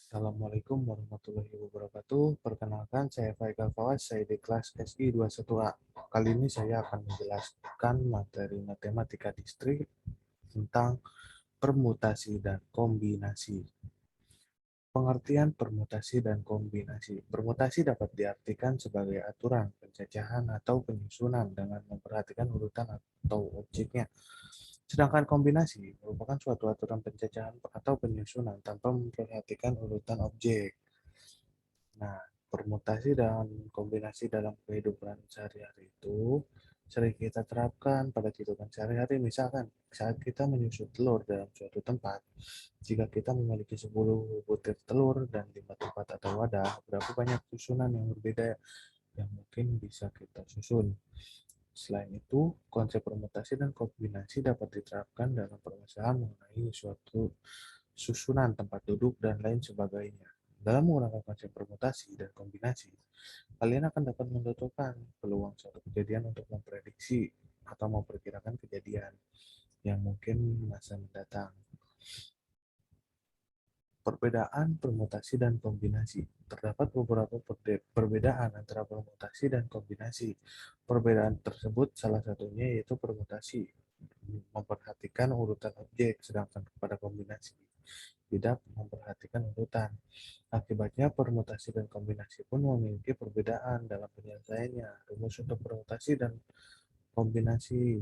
Assalamualaikum warahmatullahi wabarakatuh. Perkenalkan, saya Faikal Fawaz, saya di kelas SI 21A. Kali ini saya akan menjelaskan materi matematika distrik tentang permutasi dan kombinasi. Pengertian permutasi dan kombinasi. Permutasi dapat diartikan sebagai aturan, pencacahan, atau penyusunan dengan memperhatikan urutan atau objeknya. Sedangkan kombinasi merupakan suatu aturan pencacahan atau penyusunan tanpa memperhatikan urutan objek. Nah, permutasi dan kombinasi dalam kehidupan sehari-hari itu sering kita terapkan pada kehidupan sehari-hari. Misalkan saat kita menyusut telur dalam suatu tempat, jika kita memiliki 10 butir telur dan 5 tempat atau wadah, berapa banyak susunan yang berbeda yang mungkin bisa kita susun. Selain itu, konsep permutasi dan kombinasi dapat diterapkan dalam permasalahan mengenai suatu susunan tempat duduk dan lain sebagainya. Dalam menggunakan konsep permutasi dan kombinasi, kalian akan dapat menentukan peluang suatu kejadian untuk memprediksi atau memperkirakan kejadian yang mungkin masa mendatang. Perbedaan permutasi dan kombinasi. Terdapat beberapa perbedaan antara permutasi dan kombinasi. Perbedaan tersebut salah satunya yaitu permutasi memperhatikan urutan objek, sedangkan pada kombinasi tidak memperhatikan urutan. Akibatnya permutasi dan kombinasi pun memiliki perbedaan dalam penyelesaiannya. Rumus untuk permutasi dan kombinasi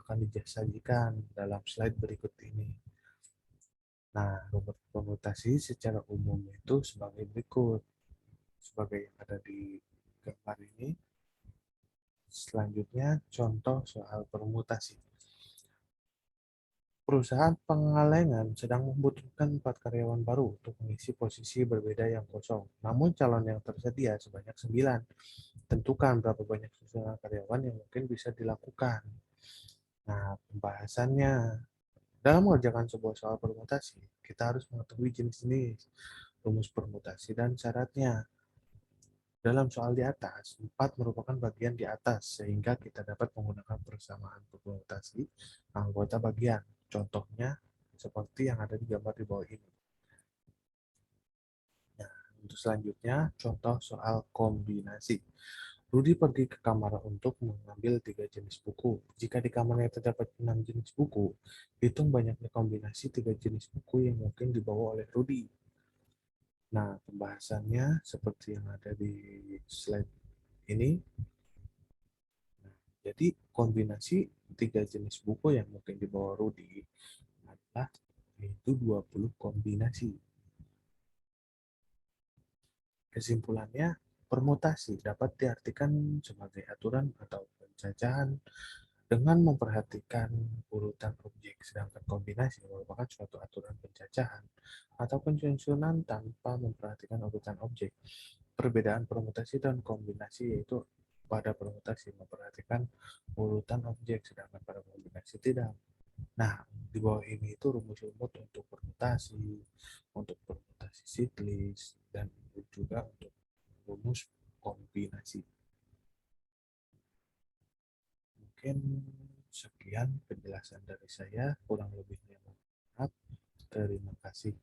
akan disajikan dalam slide berikut ini. Nah, rumus permutasi secara umum itu sebagai berikut. Sebagai yang ada di gambar ini. Selanjutnya, contoh soal permutasi. Perusahaan pengalengan sedang membutuhkan 4 karyawan baru untuk mengisi posisi berbeda yang kosong. Namun calon yang tersedia sebanyak 9. Tentukan berapa banyak susunan karyawan yang mungkin bisa dilakukan. Nah, pembahasannya. Dalam mengerjakan sebuah soal permutasi, kita harus mengetahui jenis-jenis rumus permutasi dan syaratnya. Dalam soal di atas, 4 merupakan bagian di atas, sehingga kita dapat menggunakan persamaan permutasi anggota bagian. Contohnya, seperti yang ada di gambar di bawah ini. Nah, untuk selanjutnya, contoh soal kombinasi. Rudi pergi ke kamar untuk mengambil 3 jenis buku. Jika di kamarnya terdapat 6 jenis buku, hitung banyaknya kombinasi 3 jenis buku yang mungkin dibawa oleh Rudi. Nah, pembahasannya seperti yang ada di slide ini. Nah, jadi kombinasi 3 jenis buku yang mungkin dibawa Rudi adalah yaitu 20 kombinasi. Kesimpulannya, permutasi dapat diartikan sebagai aturan atau pencacahan dengan memperhatikan urutan objek, sedangkan kombinasi merupakan suatu aturan pencacahan atau penyusunan tanpa memperhatikan urutan objek. Perbedaan permutasi dan kombinasi yaitu pada permutasi memperhatikan urutan objek, sedangkan pada kombinasi tidak. Nah, di bawah ini itu rumus-rumus untuk permutasi siklis, dan juga untuk rumus kombinasi. Mungkin sekian penjelasan dari saya, kurang lebihnya mohon maaf. Terima kasih.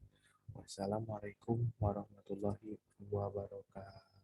Wassalamualaikum warahmatullahi wabarakatuh.